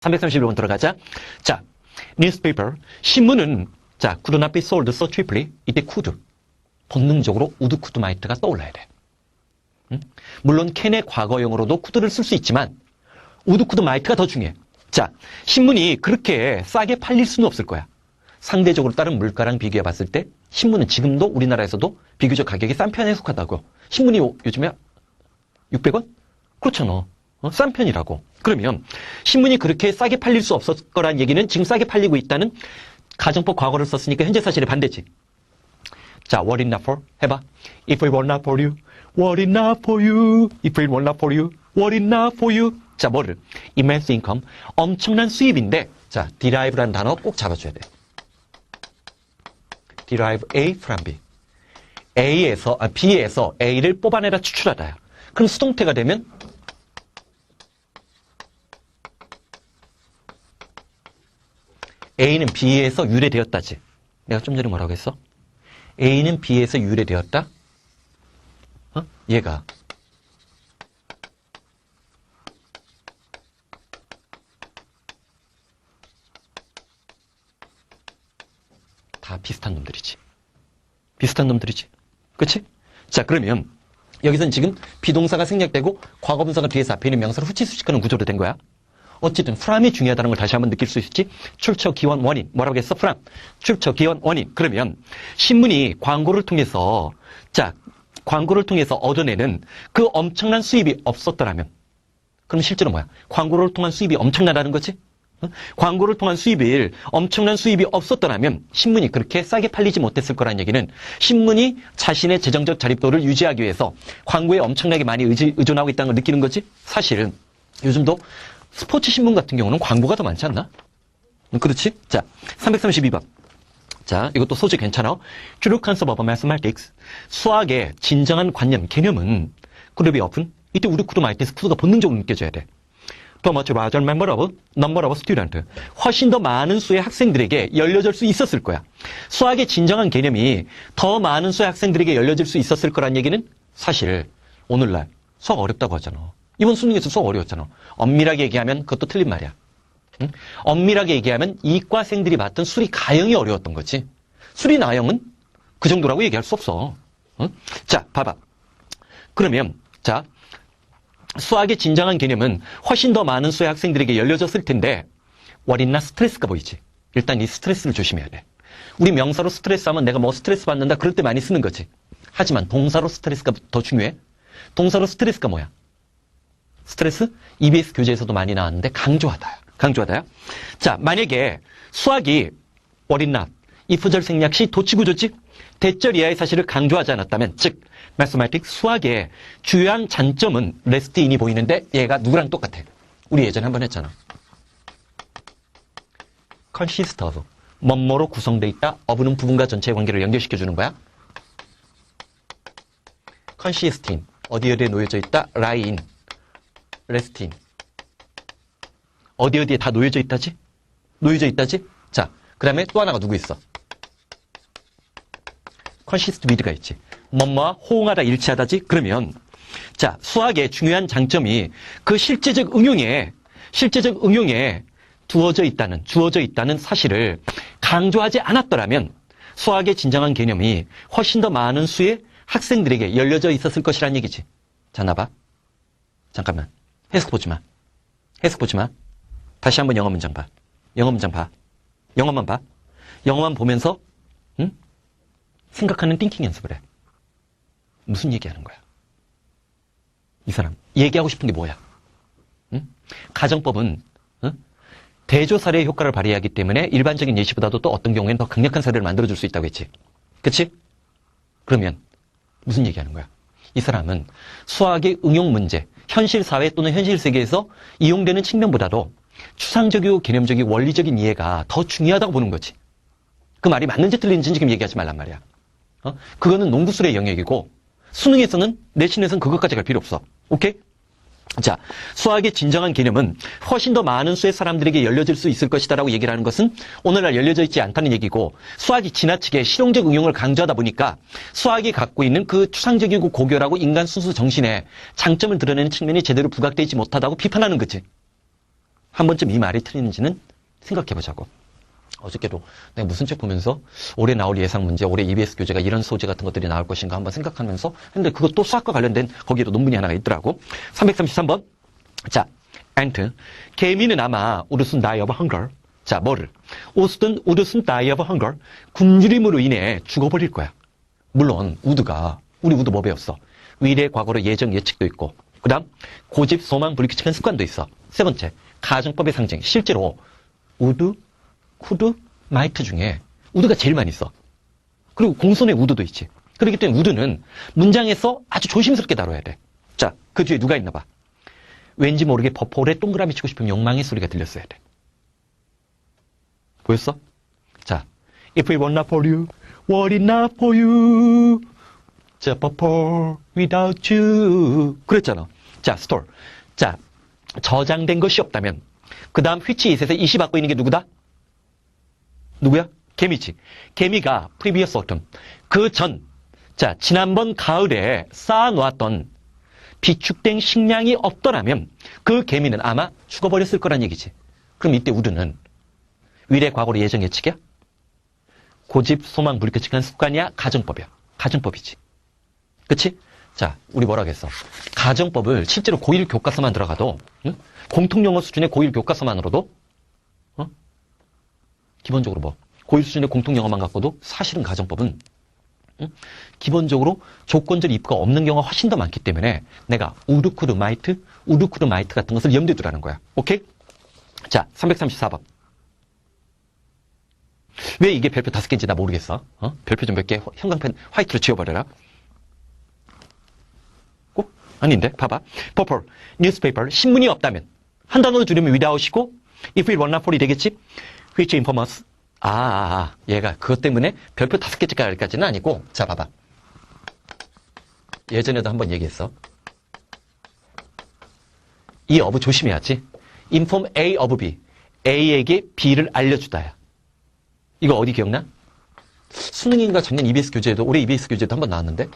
331번 들어가자. 자, newspaper. 신문은, 자, could not be sold so cheaply. 이때 could. 본능적으로 would, could, might가 떠올라야 돼. 응? 물론 캔의 과거형으로도 could를 쓸 수 있지만 would, could, might가 더 중요해. 자, 신문이 그렇게 싸게 팔릴 수는 없을 거야. 상대적으로 다른 물가랑 비교해 봤을 때 신문은 지금도 우리나라에서도 비교적 가격이 싼 편에 속하다고. 신문이 요즘에 600원? 그렇잖아. 싼 편이라고. 그러면 신문이 그렇게 싸게 팔릴 수 없었을 거란 얘기는 지금 싸게 팔리고 있다는 가정법 과거를 썼으니까 현재 사실의 반대지. 자, what it not for? 해봐. If it were not for you, what it not for you? If it were not for you, what it not for you? 자, 뭐를? Immense income. 엄청난 수입인데, 자, derive라는 단어 꼭 잡아줘야 돼. derive A from B. B에서 A를 뽑아내라 추출하다야. 그럼 수동태가 되면 A는 B에서 유래되었다지. 내가 좀 전에 뭐라고 했어? A는 B에서 유래되었다? 얘가. 다 비슷한 놈들이지. 비슷한 놈들이지. 그치? 자, 그러면 여기서는 지금 비동사가 생략되고 과거분사가 뒤에서 앞에 있는 명사를 후치수식하는 구조로 된 거야. 어쨌든 from이 중요하다는 걸 다시 한번 느낄 수 있지. 출처, 기원, 원인. 뭐라고 했어? from. 출처, 기원, 원인. 그러면 신문이 광고를 통해서, 자, 광고를 통해서 얻어내는 그 엄청난 수입이 없었더라면, 그럼 실제로 뭐야? 광고를 통한 수입이 엄청나다는 거지? 광고를 통한 수입일 엄청난 수입이 없었더라면 신문이 그렇게 싸게 팔리지 못했을 거란 얘기는 신문이 자신의 재정적 자립도를 유지하기 위해서 광고에 엄청나게 많이 의존하고 있다는 걸 느끼는 거지. 사실은 요즘도 스포츠 신문 같은 경우는 광고가 더 많지 않나? 그렇지? 자, 332번. 자, 이것도 소재 괜찮아. True concept of mathematics. 수학의 진정한 관념, 개념은 could be open. 이때 우리 could might, could가 본능적으로 느껴져야 돼. 더 much larger number of student. 훨씬 더 많은 수의 학생들에게 열려질 수 있었을 거야. 수학의 진정한 개념이 더 많은 수의 학생들에게 열려질 수 있었을 거란 얘기는 사실 오늘날 수학 어렵다고 하잖아. 이번 수능에서 수학 어려웠잖아. 엄밀하게 얘기하면 그것도 틀린 말이야. 응? 엄밀하게 얘기하면 이과생들이 봤던 수리 가형이 어려웠던 거지. 수리 나형은 그 정도라고 얘기할 수 없어. 응? 자, 봐봐. 그러면 자, 수학의 진정한 개념은 훨씬 더 많은 수의 학생들에게 열려졌을 텐데 what is not 스트레스가 보이지. 일단 이 스트레스를 조심해야 돼. 우리 명사로 스트레스 하면 내가 뭐 스트레스 받는다 그럴 때 많이 쓰는 거지. 하지만 동사로 스트레스가 더 중요해. 동사로 스트레스가 뭐야? 스트레스? EBS 교재에서도 많이 나왔는데 강조하다야. 강조하다야. 자, 만약에 수학이 what is not 이 부절 생략 시 도치구조지 대절 이하의 사실을 강조하지 않았다면, 즉 mathematics 수학의 주요한 장점은 rest in이 보이는데 얘가 누구랑 똑같아? 우리 예전에 한번 했잖아. consist of 뭐뭐로 구성되어 있다. of는 부분과 전체의 관계를 연결시켜주는 거야. consist in 어디에 놓여져 있다. lie in rest in 어디에 다 놓여져 있다지? 놓여져 있다지? 자, 그 다음에 또 하나가 누구 있어? consist with가 있지. 뭐뭐와 호응하다, 일치하다지? 그러면 자, 수학의 중요한 장점이 그 실제적 응용에 주어져 있다는 사실을 강조하지 않았더라면 수학의 진정한 개념이 훨씬 더 많은 수의 학생들에게 열려져 있었을 것이란 얘기지. 자, 나봐. 잠깐만. 해석 보지 마. 해석 보지 마. 다시 한번 영어 문장 봐. 영어 문장 봐. 영어만 봐. 영어만 보면서 응? 생각하는 띵킹 연습을 해. 무슨 얘기하는 거야? 이 사람 얘기하고 싶은 게 뭐야? 응? 가정법은 대조 사례의 효과를 발휘하기 때문에 일반적인 예시보다도 또 어떤 경우에는 더 강력한 사례를 만들어줄 수 있다고 했지. 그치? 그러면 무슨 얘기하는 거야? 이 사람은 수학의 응용 문제, 현실 사회 또는 현실 세계에서 이용되는 측면보다도 추상적이고 개념적이고 원리적인 이해가 더 중요하다고 보는 거지. 그 말이 맞는지 틀린지 지금 얘기하지 말란 말이야. 그거는 농구술의 영역이고 수능에서는 내신에서는 그것까지 갈 필요 없어. 오케이? 자, 수학의 진정한 개념은 훨씬 더 많은 수의 사람들에게 열려질 수 있을 것이다라고 얘기를 하는 것은 오늘날 열려져 있지 않다는 얘기고, 수학이 지나치게 실용적 응용을 강조하다 보니까 수학이 갖고 있는 그 추상적이고 고결하고 인간 순수 정신의 장점을 드러내는 측면이 제대로 부각되지 못하다고 비판하는 거지. 한 번쯤 이 말이 틀리는지는 생각해보자고. 어저께도 내가 무슨 책 보면서 올해 나올 예상 문제, 올해 EBS 교재가 이런 소재 같은 것들이 나올 것인가 한번 생각하면서 했는데 그것도 수학과 관련된 거기에도 논문이 하나가 있더라고. 333번. 자, ant. 개미는 아마 would soon die of hunger. 자, 뭐를? would soon die of hunger. 굶주림으로 인해 죽어버릴 거야. 물론 우드가 우리 우드 뭐 배웠어? 미래, 과거로 예정, 예측도 있고 그 다음 고집, 소망, 불규칙한 습관도 있어. 세 번째, 가정법의 상징. 실제로 would, could, might 중에 would가 제일 많이 있어. 그리고 공손의 would도 있지. 그렇기 때문에 would는 문장에서 아주 조심스럽게 다뤄야 돼. 자, 그 뒤에 누가 있나 봐. 왠지 모르게 버퍼울에 동그라미 치고 싶으면 욕망의 소리가 들렸어야 돼. 보였어? 자, if it were not for you, what it not for you? 자, 버퍼 without you. 그랬잖아. 자, store. 자, 저장된 것이 없다면 그 다음 which is에서 이시 받고 있는 게 누구다? 누구야? 개미지. 개미가 previous autumn. 그 전, 자, 지난번 가을에 쌓아놓았던 비축된 식량이 없더라면 그 개미는 아마 죽어버렸을 거란 얘기지. 그럼 이때 우드는 미래, 과거로 예정, 예측이야? 고집, 소망, 불규칙한 습관이야? 가정법이야. 가정법이지. 그치? 자, 우리 뭐라고 했어? 가정법을 실제로 고1 교과서만 들어가도, 응? 공통영어 수준의 고1 교과서만으로도, 기본적으로 뭐, 고1 수준의 공통영어만 갖고도 사실은 가정법은, 기본적으로 조건적 if가 없는 경우가 훨씬 더 많기 때문에 내가 would, could, might 같은 것을 염두에 두라는 거야. 오케이? 자, 334번. 왜 이게 별표 5개인지 나 모르겠어. 별표 좀 몇 개 형광펜 화이트로 지워버려라. 꼭? 아닌데? 봐봐. purple, newspaper, 신문이 없다면 한 단어를 줄이면 without이고 if it were not for이 되겠지? which informs. 얘가 그것 때문에 별표 5개짜리까지는 아니고 자, 봐봐. 예전에도 한번 얘기했어. 이 of 조심해야지. inform A of B. A에게 B를 알려주다야. 이거 어디 기억나? 수능인가 작년 EBS 교재에도, 올해 EBS 교재에도 한번 나왔는데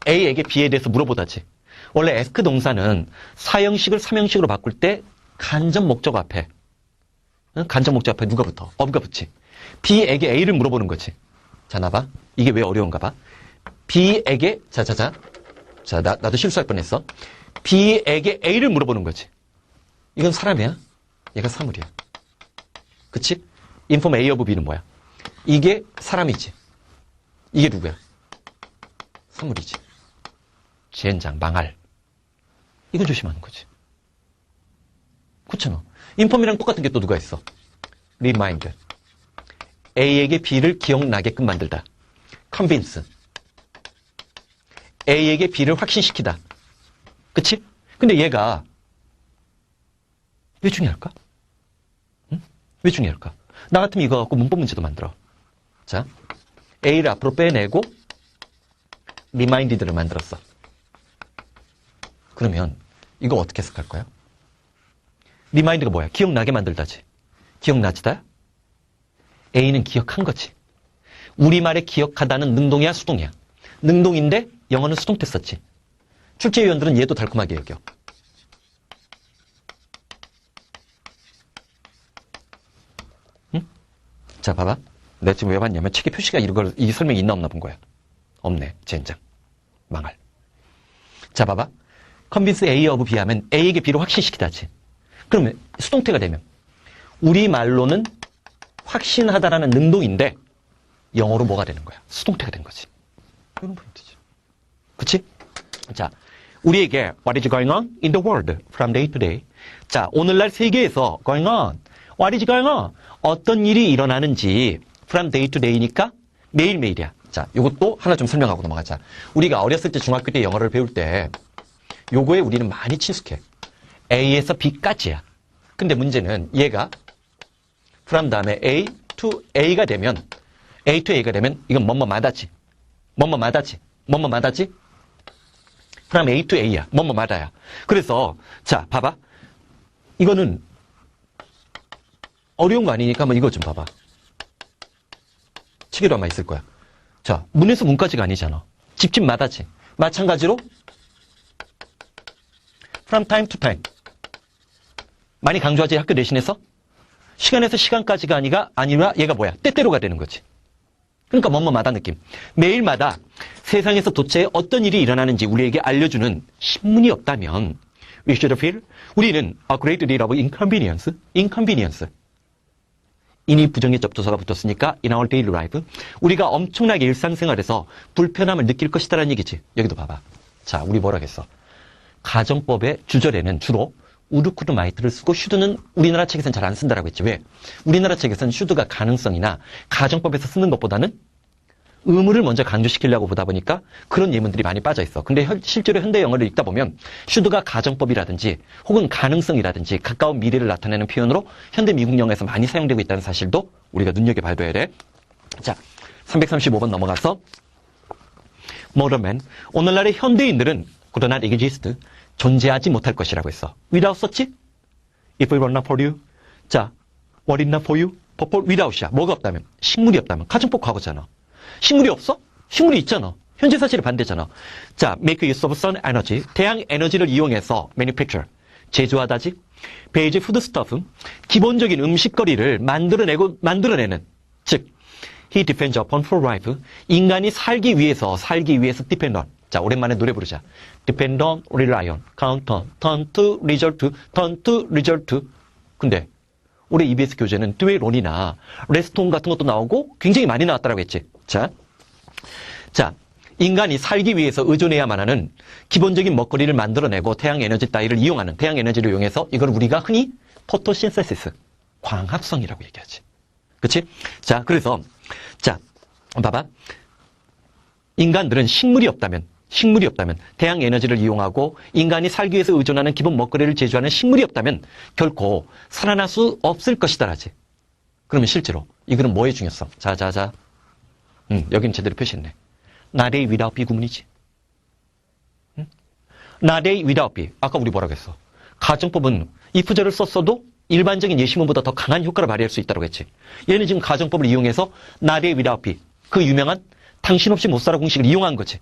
A에게 B에 대해서 물어보다지. 원래 ask 동사는 사형식을 삼형식으로 바꿀 때 간접 목적 앞에 누가 붙어? of가 붙지. B에게 A를 물어보는 거지. 자, 나봐. 이게 왜 어려운가 봐. B에게, 자, 나도 실수할 뻔했어. B에게 A를 물어보는 거지. 이건 사람이야? 얘가 사물이야. 그치? inform A of B는 뭐야? 이게 사람이지. 이게 누구야? 사물이지. 젠장, 망할. 이건 조심하는 거지. 그렇잖아. inform이랑 똑같은 게 또 누가 있어? remind. A에게 B를 기억나게끔 만들다. convince. A에게 B를 확신시키다. 그치? 근데 얘가 왜 중요할까? 왜 중요할까? 나 같으면 이거 갖고 문법 문제도 만들어. 자, A를 앞으로 빼내고 reminded를 만들었어. 그러면 이거 어떻게 해석할 거야? remind가 뭐야? 기억나게 만들다지. 기억나지다? A는 기억한 거지. 우리말에 기억하다는 능동이야, 수동이야? 능동인데 영어는 수동태 썼지. 출제위원들은 얘도 달콤하게 여겨. 자, 봐봐. 내가 지금 왜 봤냐면 책에 표시가 이 설명이 있나 없나 본 거야. 없네. 젠장. 망할. 자, 봐봐. convince A of B 하면 A에게 B를 확신시키다지. 그러면 수동태가 되면 우리말로는 확신하다라는 능동인데 영어로 뭐가 되는 거야? 수동태가 된 거지. 이런 포인트지. 그치? 자, 우리에게 what is going on in the world from day to day. 자, 오늘날 세계에서 going on. What is going on? 어떤 일이 일어나는지 from day to day니까 매일매일이야. 자, 요것도 하나 좀 설명하고 넘어가자. 우리가 어렸을 때 중학교 때 영어를 배울 때 요거에 우리는 많이 친숙해. A에서 B까지야. 근데 문제는 얘가 from 다음에 A to A가 되면 A to A가 되면 이건 뭐뭐마다지. 뭐뭐마다지. 뭐뭐마다지. from A to A야. 뭐뭐마다야. 그래서 자, 봐봐. 이거는 어려운 거 아니니까 한번 이거 좀 봐봐. 책에도 아마 있을 거야. 자, 문에서 문까지가 아니잖아. 집집마다지. 마찬가지로 from time to time. 많이 강조하지 학교 내신에서? 시간에서 시간까지가 아니라 얘가 뭐야? 때때로가 되는 거지. 그러니까 뭐뭐마다 느낌. 매일마다 세상에서 도대체 어떤 일이 일어나는지 우리에게 알려주는 신문이 없다면 we should feel 우리는 a great deal of inconvenience. 인이 부정의 접두사가 붙었으니까 in our daily life 우리가 엄청나게 일상생활에서 불편함을 느낄 것이다라는 얘기지. 여기도 봐봐. 자, 우리 뭐라겠어? 가정법의 주절에는 주로 우르쿠르 마이트를 쓰고 슈드는 우리나라 책에서는 잘 안 쓴다라고 했지. 왜? 우리나라 책에서는 슈드가 가능성이나 가정법에서 쓰는 것보다는 의무를 먼저 강조시키려고 보다 보니까 그런 예문들이 많이 빠져 있어. 근데 실제로 현대 영어를 읽다 보면 슈드가 가정법이라든지 혹은 가능성이라든지 가까운 미래를 나타내는 표현으로 현대 미국 영어에서 많이 사용되고 있다는 사실도 우리가 눈여겨봐야 돼. 자, 335번 넘어가서 modern man. 오늘날의 현대인들은 could not exist. 존재하지 못할 것이라고 했어. without 썼지? if it were not for you. 자, what is not for you? without이야. 뭐가 없다면? 식물이 없다면. 가정법 과거잖아. 식물이 없어? 식물이 있잖아. 현재 사실의 반대잖아. 자, make use of sun energy. 태양 에너지를 이용해서 manufacture. 제조하다지. 베이지 foodstuff. 기본적인 음식거리를 만들어내는. 즉, he depends upon for life. 인간이 살기 위해서 depend on. 자, 오랜만에 노래 부르자. depend on, rely on, count on, turn to, result. 근데 올해 EBS 교재는 dwellon이나 rest on 같은 것도 나오고 굉장히 많이 나왔다고 했지. 자, 인간이 살기 위해서 의존해야만 하는 기본적인 먹거리를 만들어내고 태양 에너지 따위를 이용하는 태양 에너지를 이용해서 이걸 우리가 흔히 포토신세시스, 광합성이라고 얘기하지. 그치? 자, 그래서 자, 봐봐. 인간들은 식물이 없다면 태양 에너지를 이용하고 인간이 살기 위해서 의존하는 기본 먹거리를 제조하는 식물이 없다면 결코 살아날 수 없을 것이다라지. 그러면 실제로 이거는 뭐의 중요성? 자. 여기는 제대로 표시했네. Not a without be 구문이지. Not a without be. 아까 우리 뭐라고 했어? 가정법은 if절을 썼어도 일반적인 예시문보다 더 강한 효과를 발휘할 수 있다고 했지. 얘는 지금 가정법을 이용해서 not a without be. 그 유명한 당신 없이 못 살아 공식을 이용한 거지.